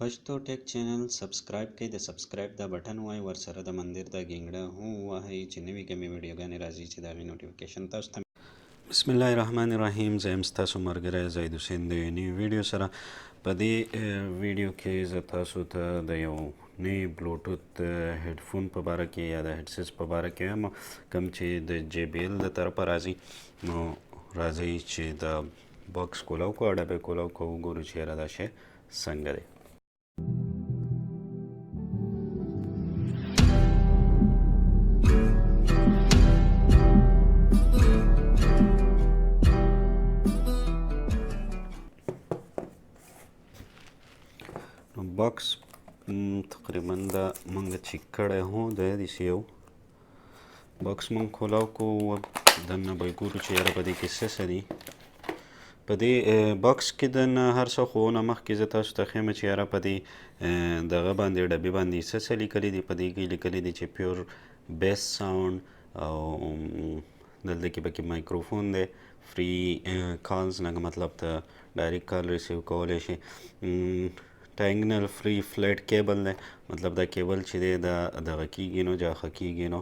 پښتو ټیک چینل سبسکرایب کړئ د سبسکرایب دا بټن وای ورسره د مندر دا ګنګړه هم وهئ چې نوې کومې ویډیوګانې راځي چې د هغې نوټیفیکیشن تاسو ته بسم الله الرحمن الرحیم. زه یم ستاسو ملګری زید حسین د نوې ویډیو سره. په دې ویډیو کې زه تاسو ته د یو نوی بلوټوث هیډفون په باره کې یا د هیډسیټس په باره کې وایم کوم چې د JBL د طرفه راځي. نو راځئ چې د باکس کولاو کو ډبې کولاو کو وګورو چې یاره دا شی څنګه دی. باکس تقریبا دا منګ چیک کړی هو دی داسې یو باکس منګ کولاو کو دننه به ګورو چې یاره په دې کې څه دي. په دې باکس کې دننه هر څه خو نه مخکې زه تاسو ته ښیم چې یاره په دې دغه باندې ډبې باندې څه لیکلي دي. په دې کې لیکلي دي چې پیور بیس ساوند او دلته کې پکې مایکروفون دی. فری کالز نه مطلب ته ډایرکټ کال ریسیو کولی شي. ټاینګنل فری فلیټ کیبل دی، مطلب دا کیبل چې دی دا دغه کېږي نو جاخه کېږي نو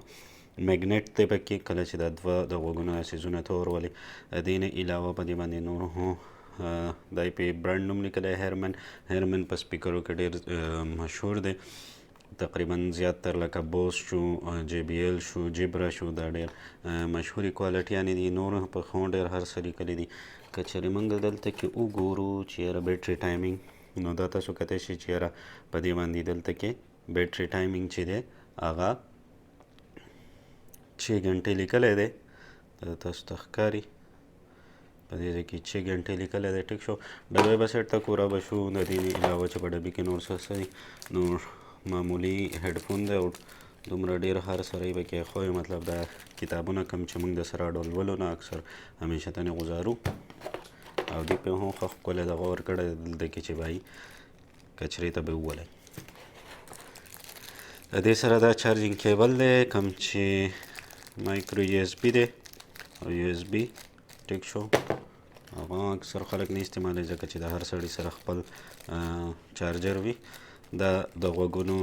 میګنیټ دی پکې کله چې دا دوه د غوږونو سیزونه ته ورولي. د دې نه علاوه په دې باندې نور هو دا یې په برانډ نوم لیکلی هیرمن په سپیکرو کې ډېر مشهور دی تقریبا زیاتر لکه بوس شو JBL شو جبرا شو دا ډېر مشهوري کوالټیانې دي. نور په خو ډېر هر څه لیکلي دي. که چېرې موږ دلته کې وګورو چې یاره بیټري ټایمینګ نو دا تاسو کتی شي چې یاره په دې باندې دلته کې بیټري ټایمینګ چې دی هغه 6 ګنټې لیکلی دی. تاسو ته ښکاري په دې ځای کې 6 ګنټې لیکلی دی. ټیک شو. ډبې به سیټ ته کورا به شو. د دې علاوه چې په ډبې کې نور څه دي نور معمولي هیډفون دی او دومره ډېر هر سره یې به کې خوی مطلب دا کتابونه کوم چې موږ د سره ډولولو نه اکثر همیشه ته نه غذارو او دې په هم ښه ښکلی دغه ورکړی دی دلته کې چې بهایي کچرې ته به وولئ. د دې سره دا چارجینګ کیبل دی کوم چې مایکرو USB دی او USB ټیک شو. هغه اکثر خلک نه استعمالوي ځکه چې د هر سړي سره خپل چارجر وي. دا د غوږونو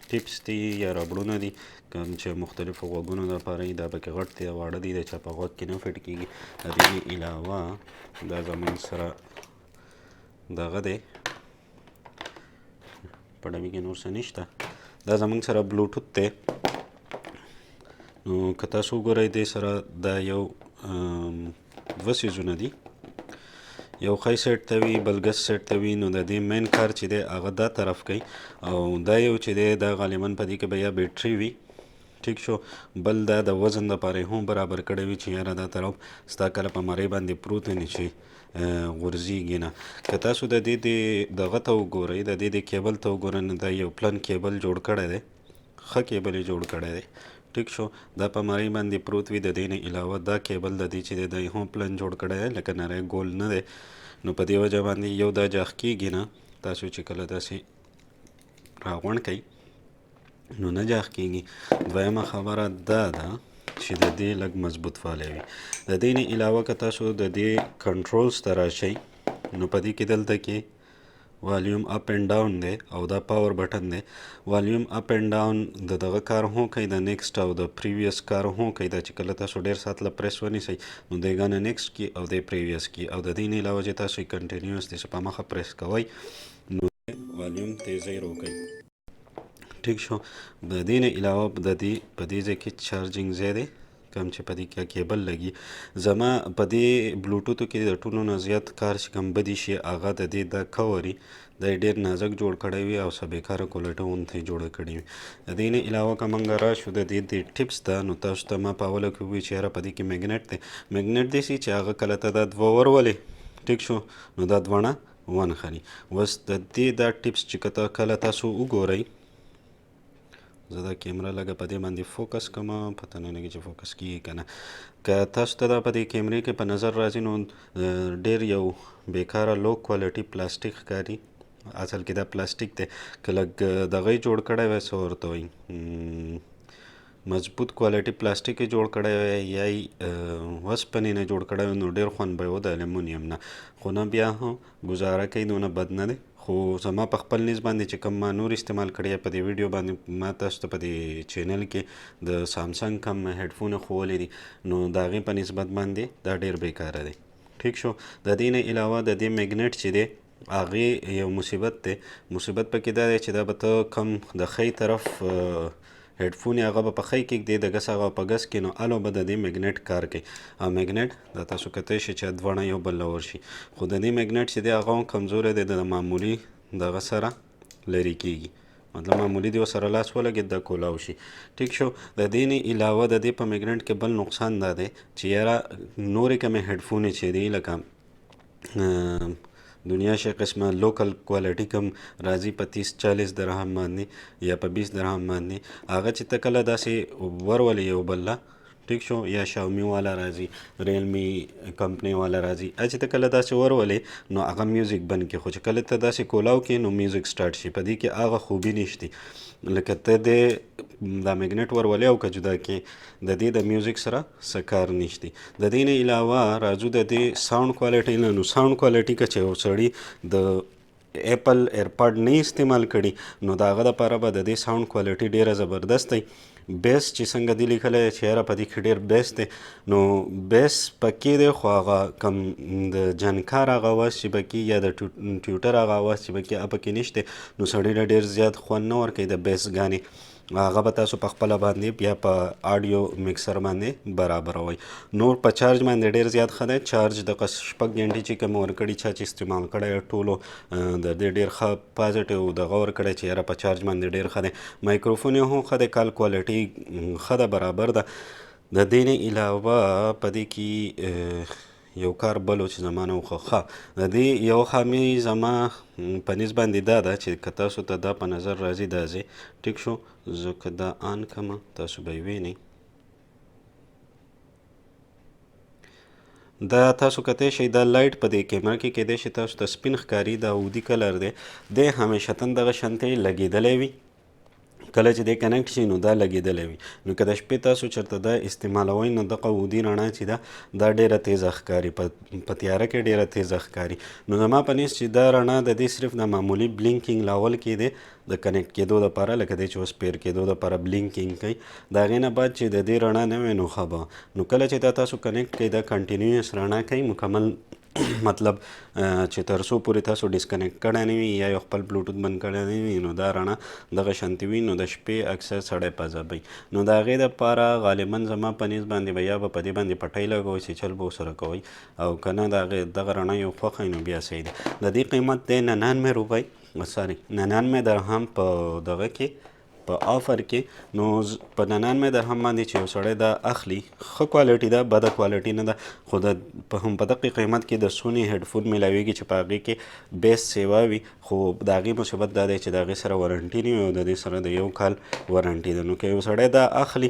ټیپس دي یا ربړونه دي کوم چې مختلفو غوږونو دپاره یي. دا پکې غټ دي واړه دي د چا په غوږ کې نه فټ کېږي. د دې علاوه دا زموږ سره دغه دی په ډبې کې نور څه نشته. دا زموږ سره بلوټوث دی. نو که تاسو وګورئ دې سره دا یو دوه څیزونه دي. یو ښی سیټ ته وي بل ګس سیټ ته وي. نو د دې مین کار چې دی هغه دا طرف کوي او دا یو چې دی دا غالبا په دې کې به یا بیټري وي ټیک شو. بل دا د وزن دپاره هم برابر کړی وي چې یاره دا طرف ستا کله په مرۍ باندې پروت وي چې غورځېږي نه. که تاسو د دې دغه ته وګورئ د دې کیبل ته وګورئ نو دا یو پلن کیبل جوړ کړی دی. ښه کیبل یې جوړ کړی دی ټیک شو. دا په مرۍ باندې پروت وي. د دې نه علاوه دا کیبل د دې چې دی دا هم پلن جوړ کړی دی لکه نری ګول نه دی. نو په دې وجه باندې یو دا جاخ کېږي نه. تاسو چې کله داسې راغونډ کوئ نو نه جاخ کېږي. دویمه خبره دا ده چې د دې لږ مضبوط والی وي. د دې نه علاوه که تاسو د دې کنټرولز ته راشئ نو په دې کې دلته کې والیوم اپ اینډ ډاون دی او دا پاور بټن دی. والیوم اپ اینډ ډاون د دغه کار هم کوي د نیکسټ او د پریویس کار هم کوي. دا چې کله تاسو ډېر ساعت له پریس ونیسئ نو دی ګانه نیکسټ کی او دی پریویس کی او د دې نه علاوه چې تاسو یې کنټینیوس داسې په مخه پریس کوئ نو والیوم تیزی روکئ ټیک شو. د دې نه علاوه د دې په دې ځای کې چارجینګ ځای دی کوم چې په دې کې کیبل لګي. زما په دې بلوټوثو کې د ټولو نه زیات کار چې کوم بدي شي هغه د دې دا کور وي. دا یې ډېر نازک جوړ کړی وي او څه بېکاره کوالټي غوندې یې جوړه کړې وي. د دې نه علاوه که موږ راشو د دې ټیپس ته نو تاسو ته ما په اوله کې ووایي چې یاره په دې کې میګنیټ دی. میګنیټ داسې چې هغه کله ته دا دوه ورولې ټیک شو نو دا دواړه ونښلي. اوس د دې دا ټیپس چې کله تاسو وګورئ زه دا کیمره لږه په دې باندې فوکس کوم پته نه لګي چې فوکس کېږي که نه. که تاسو ته دا په دې کیمرې کې په نظر راځي نو ډېر یو بیکاره لو کوالټي پلاستیک ښکاري. اصل کې دا پلاستیک دی که لږ دغه یې جوړ کړی وی څه ورته وایي مضبوط کوالټي پلاستیک یې جوړ کړی وی یا یې وسپنې نه جوړ کړی وی نو ډېر خوند به یې و د المونیم نه. خو نه بیا هم ګزاره کوي دونه بد نه دی خو خو زما په خپل نیز باندې چې کوم ما نور استعمال کړی په دې ویډیو باندې ما تاسو ته په دې چینل کې د سامسنګ کم هیډفون ښوولي دي نو د هغې په نسبت باندې دا ډېر بیکاره دی. ټیک شو. د دې نه علاوه د دې میګنیټ چې دی هغې یو مصیبت دی. مصیبت پکې دا دی چې دا به ته کم د ښی طرف هیډفون یې هغه به په ښی کېږدې د ګس هغه په ګس کې نو الو به د دې میګنیټ کار کوي. او میګنیټ دا تاسو کتی شئ چې دواړه یو بل له ورشي خو د دې میګنیټ چې دی هغه هم کمزوری دی د معمولي دغه سره لرې کېږي. مطلب معمولي دی ورسره لاس ولګېد دا کولاو شي. ټیک شو. د دې نه علاوه د دې په میګنیټ کې بل نقصان دا دی چې یاره نورې کمې هیډفونې چې دي لکه دنیا شي قسمه لوکل کوالټي کم راځي په 30-40 درهم باندې یا په 20 درهم باندې هغه چې ته کله داسې ورولې یو بل له ټیک شو یا شاومي والا راځي ریلمي کمپنۍ والا راځي چې ته کله داسې ورولې نو هغه میوزیک بند کړي خو چې کله ته داسې کولاو کې نو میوزیک سټارټ شي. په دې کې هغه خوبي نشته لکه ته دا میګنیټ ورولې او که جدا کې د دې د میوزیک سره څه کار نشته. د دې نه علاوه راځو د دې ساوند کوالټي نه. نو ساوند کوالټي که چې یو سړي د اپل ایرپاډ نه استعمال کړي نو د هغه دپاره به د دې ساوند کوالټي ډېره زبردست دی. بیس چې څنګه دی لیکلی چې یاره په دې کې ډېر بیس دی نو بیس پکې دی خو هغه کم د جنکار هغه اواز چې پکې یا د ټیوټر هغه اواز چې پکې هغه پکې نشته نو سړي له ډېر زیات خوند نه ورکوي د بیس ګانې هغه به تاسو په خپله باندې بیا په آډیو میکسر باندې برابروئ. نور په چارج باندې ډېر زیات ښه دی. چارج دغه 6 غنټې چې کوم ورکړي چا چې استعمال کړی ټولو د دې ډېر ښه پازیټیو دغه ورکړی چې یاره په چارج باندې ډېر ښه دی. مایکروفون یې هم ښه دی. کال کوالټي ښه ده برابر ده. د دې نه علاوه په دې کې یو کار بل چې زما نه وخوښه د دې یو خامي زما په نس باندې دا ده چې که تاسو ته دا په نظر راځي دا ځای ټیک شو. زه که دا آن کړمه تاسو به یې وینئ. دا تاسو کتی شئ دا لایټ په دې کیمره کې کیدای شي تاسو ته سپین ښکاري. دا اودي کلر دی. دی همیشتن دغه شانتې لګېدلی وي. کله چې دی کنیکټ شي نو دا لګېدلی وي. نو که د شپې تاسو چېرته دا استعمالوئ نو دغه اودي رڼا چې ده دا ډېره تیزه ښکاري. په تیاره کې ډېره تیزه ښکاري. نو زما په نیز چې دا رڼا د دې صرف د معمولي بلینکینګ لاول کې دی د کنیکټ کېدو دپاره لکه دی چې اوس پیر کېدو دپاره بلینکینګ کوي. د هغې نه بعد چې د دې رڼا نه وي نو ښه به نو کله چې دا تاسو کنیکټ کوئ دا کنټینیوس رڼا کوي مکمل مطلب چې تر څو پورې تاسو ډسکنیکټ کړی نه وي یا یو خپل بلوټوث بند کړی نه وي نو دا رڼا دغه شانتې وي نو د شپې اکثر سړی پذبوي. نو د هغې دپاره غالبا زما په نیز باندې به یا به په دې باندې پټۍ لګوئ چې چل به ورسره کوئ او که نه د هغې دغه رڼا یو خوښوئ نو بیا صحیح دی. د دې قیمت دی 99 روپۍ 99 درهم په دغه کې په آفر کې. نو په 99 درهم باندې چې یو سړی دا اخلي ښه کوالټي ده بده کوالټي نه ده خو په هم په دقې قیمت کې د سوني هیډفون میلاویږي چې په هغې کې بیس سیوا وي خو د هغې مصیبت دا دی چې د هغې سره وارنټي نه وي او د دې سره د 1 کال وارنټي ده. نو که یو سړی دا اخلي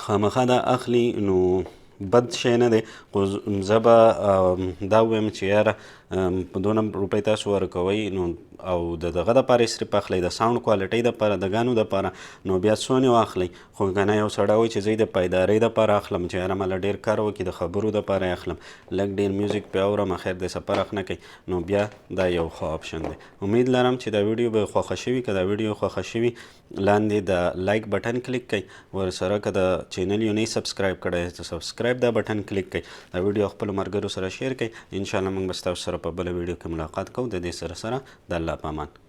خامخا دا اخلي نو بد شی نه دی خو زه به دا ووایم چې یاره په 2 روپۍ تاسو ورکوئ نو او د دغه دپاره یې صرف اخلئ د ساوند کوالټۍ دپاره د ګانو دپاره نو بیا سوني واخلئ. خو که نه یو سړی وایي چې زه یې د پایدارۍ دپاره اخلم چې یاره مله ډېر کار وکړي د خبرو دپاره یې اخلم لږ ډېر میوزیک پې اورم اخر د سفر اخ نه کوي نو بیا دا یو ښه آپشن دی. امید لرم چې دا ویډیو به خوښه شوي. که دا ویډیو خوښه شوي لاندې د لایک بټن کلیک کړئ ورسره که د چینل یو نه سبسکرایب کړی ته سبسکرایب دا بټن کلیک کړئ. دا ویډیو خپلو ملګرو سره شیر کړئ. انشاءالله موږ به ستاسو سره په بله ویډیو کې ملاقات کوو. د دې سره د الله په امان.